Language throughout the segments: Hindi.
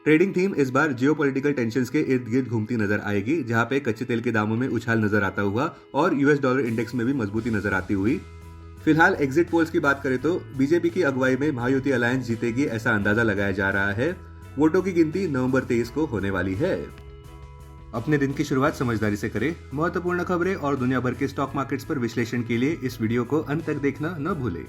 ट्रेडिंग थीम इस बार जियोपॉलिटिकल टेंशंस के इर्द गिर्द घूमती नजर आएगी, जहां पे कच्चे तेल के दामों में उछाल नजर आता हुआ और यूएस डॉलर इंडेक्स में भी मजबूती नजर आती हुई। फिलहाल एग्जिट पोल्स की बात करें तो बीजेपी की अगुवाई में महायुति अलायंस जीतेगी, ऐसा अंदाजा लगाया जा रहा है। वोटों की गिनती नवंबर 23 को होने वाली है। अपने दिन की शुरुआत समझदारी से करें। महत्वपूर्ण खबरें और दुनिया भर के स्टॉक मार्केट्स पर विश्लेषण के लिए इस वीडियो को अंत तक देखना न भूलें।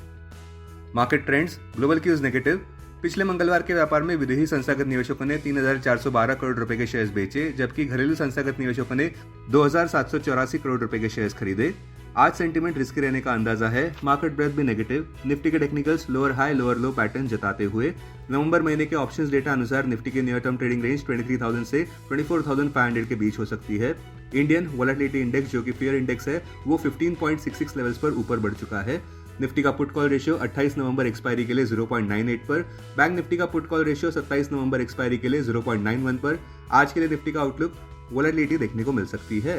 Market trends. Global cues negative. पिछले मंगलवार के व्यापार में विदेशी संस्थागत निवेशकों ने 3,412 करोड़ रुपए के शेयर्स बेचे, जबकि घरेलू संस्थागत निवेशकों ने 2,784 करोड़ रुपए के शेयर्स खरीदे। आज सेंटीमेंट रिस्की रहने का अंदाजा है। मार्केट ब्रेथ भी नेगेटिव। निफ्टी के टेक्निकल्स लोअर हाई लोअर लो पैटर्न जताते हुए नवंबर महीने के ऑप्शंस डेटा अनुसार निफ्टी की नियर टर्म ट्रेडिंग रेंज 23,000 से 24,500 के बीच हो सकती है। इंडियन वोलेटिलिटी इंडेक्स, जो कि फेयर इंडेक्स है, वो 15.66 लेवल्स पर ऊपर बढ़ चुका है। निफ्टी का put call ratio 28 November expiry के लिए 0.98 पर। बैंक निफ्टी का पुट कॉल रेशियो 27 नवंबर एक्सपायरी के लिए 0.91 पर। आज के लिए निफ्टी का आउटलुक वोलेटिलिटी देखने को मिल सकती है।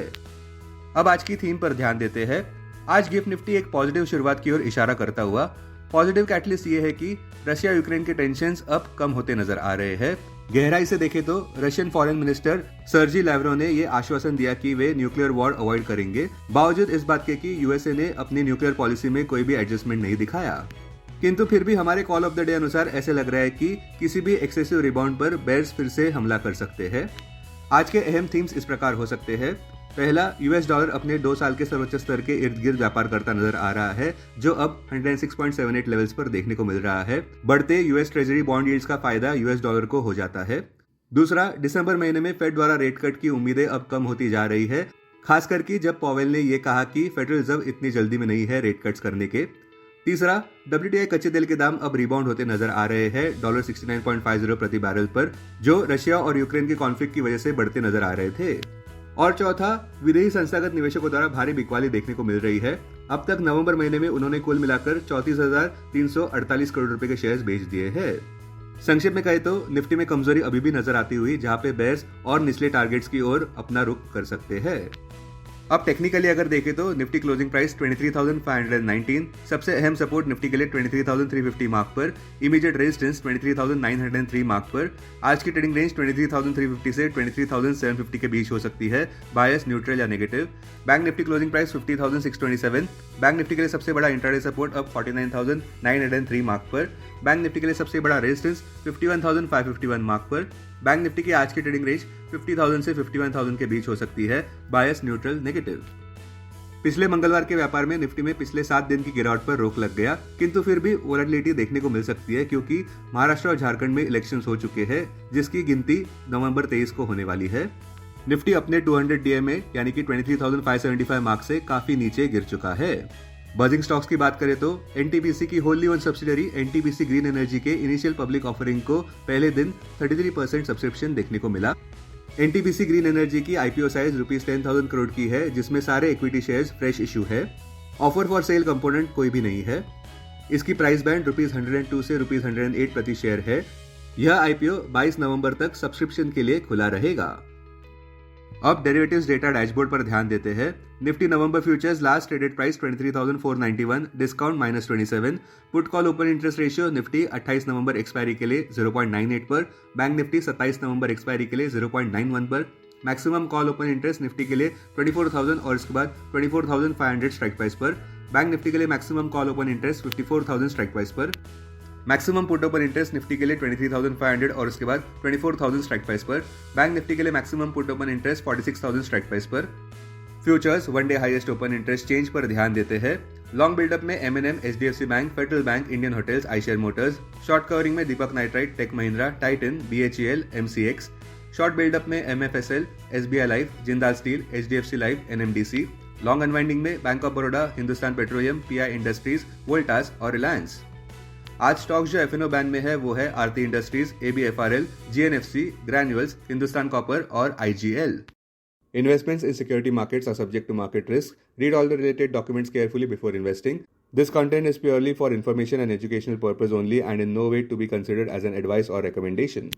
अब आज की थीम पर ध्यान देते हैं। आज गिफ्ट निफ्टी एक पॉजिटिव शुरुआत की ओर इशारा करता हुआ। पॉजिटिव कैटलिस्ट ये है कि रशिया यूक्रेन के टेंशंस अब कम होते नजर आ रहे हैं। गहराई से देखें तो रशियन फॉरेन मिनिस्टर सर्जी लैवरोव ने ये आश्वासन दिया कि वे न्यूक्लियर वॉर अवॉइड करेंगे, बावजूद इस बात के कि यूएसए ने अपनी न्यूक्लियर पॉलिसी में कोई भी एडजस्टमेंट नहीं दिखाया। किंतु फिर भी हमारे कॉल ऑफ द डे अनुसार ऐसे लग रहा है कि किसी भी एक्सेसिव रिबाउंड पर बेयर्स फिर से हमला कर सकते हैं। आज के अहम थीम्स इस प्रकार हो सकते हैं। पहला, यूएस डॉलर अपने 2 साल के सर्वोच्च स्तर के इर्द गिर्द व्यापार करता नजर आ रहा है, जो अब 106.78 लेवल्स पर देखने को मिल रहा है। बढ़ते यूएस ट्रेजरी बॉन्ड यील्ड्स का फायदा यूएस डॉलर को हो जाता है। दूसरा, दिसंबर महीने में फेड द्वारा रेट कट की उम्मीदें अब कम होती जा रही है, खास करके जब पॉवेल ने यह कहा कि फेडरल रिजर्व इतनी जल्दी में नहीं है रेट कट्स करने के। तीसरा, WTI कच्चे तेल के दाम अब रिबाउंड होते नजर आ रहे हैं $69.50 प्रति बैरल पर, जो रशिया और यूक्रेन के कॉन्फ्लिक्ट की वजह से बढ़ते नजर आ रहे थे। और चौथा, विदेशी संस्थागत निवेशकों द्वारा भारी बिकवाली देखने को मिल रही है। अब तक नवंबर महीने में उन्होंने कुल मिलाकर 34,348 करोड़ रुपए के शेयर्स बेच दिए हैं। संक्षेप में कहे तो निफ्टी में कमजोरी अभी भी नजर आती हुई, जहां पे बेयर्स और निचले टारगेट्स की ओर अपना रुख कर सकते हैं। अब टेक्निकली अगर देखें तो निफ्टी क्लोजिंग प्राइस 23,519, सबसे अहम सपोर्ट निफ्टी के लिए 23,350 मार्क पर, इमीडिएट रेजिस्टेंस 23,903 मार्क पर। आज की ट्रेडिंग रेंज 23,350 से 23,750 के बीच हो सकती है, बायस, न्यूट्रल या negative. Bank Nifty closing price 50,627, bank Nifty के लिए सबसे बड़ा इंट्राडे सपोर्ट अब 49,903 मार्क पर, बैंक निफ्टी के लिए सबसे बड़ा रेजिस्टेंस 51,551 मार्क पर। बैंक निफ्टी की आज की ट्रेडिंग रेंज 50,000 से 51,000 के बीच हो सकती है, बायस, न्यूट्रल, नेगेटिव। पिछले मंगलवार के व्यापार में निफ्टी में पिछले 7 दिन की गिरावट पर रोक लग गया, किंतु फिर भी वोलेटिलिटी देखने को मिल सकती है, क्योंकि महाराष्ट्र और झारखंड में इलेक्शंस हो चुके हैं, जिसकी गिनती नवंबर 23 को होने वाली है। निफ्टी अपने 200 DMA यानी कि 23,575 मार्क से काफी नीचे गिर चुका है। बजिंग स्टॉक्स की बात करें तो एनटीपीसी की Holi own subsidiary NTPC green energy के इनिशियल पब्लिक ऑफरिंग को पहले दिन 33% सब्सक्रिप्शन देखने को मिला। एनटीपीसी ग्रीन एनर्जी की आईपीओ साइज ₹10,000 करोड़ की है, जिसमें सारे इक्विटी शेयर्स फ्रेश इशू है। ऑफर फॉर सेल कंपोनेंट कोई भी नहीं है। इसकी प्राइस बैंड ₹102 से ₹108 प्रति शेयर है। यह आईपीओ 22 नवंबर तक सब्सक्रिप्शन के लिए खुला रहेगा। अब डेरिवेटिव्स डेटा डैशबोर्ड पर ध्यान देते हैं। Nifty November futures last traded price 23,491, discount -27। Put call open interest ratio Nifty 28 November expiry के लिए 0.98 पर, बैंक निफ्टी 27 नवंबर एक्सपायरी के लिए 0.91 पर। Maximum call open interest Nifty के लिए 24,000 और इसके बाद 24,500 स्ट्राइक प्राइस पर। बैंक निफ्टी के लिए maximum call open interest 54,000 strike price पर। Maximum put open interest Nifty के लिए 23,500 और उसके बाद 24,000 स्ट्राइक प्राइस पर। बैंक निफ्टी के लिए maximum put open interest 46,000 strike price पर। Futures one day highest open interest change पर ध्यान देते हैं। लॉन्ग बिल्डअप में M&M, HDFC Bank, Federal Bank, Indian Hotels, Eicher Motors. Short covering में Deepak Nitrite, Tech Mahindra, Titan, BHEL, MCX। Short buildup में MFSL, SBI Life, Jindal Steel, HDFC Life, NMDC। Long unwinding में Bank of Baroda, Hindustan Petroleum, PI Industries, Voltas और रिलायंस। आज स्टॉक्स जो F&O बैन में है वो है Aarti Industries, ABFRL, GNFC, Granules, Hindustan Copper और IGL। Investments in security markets are subject to market risk. Read all the related documents carefully before investing. This content is purely for information and educational purpose only and in no way to be considered as an advice or recommendation.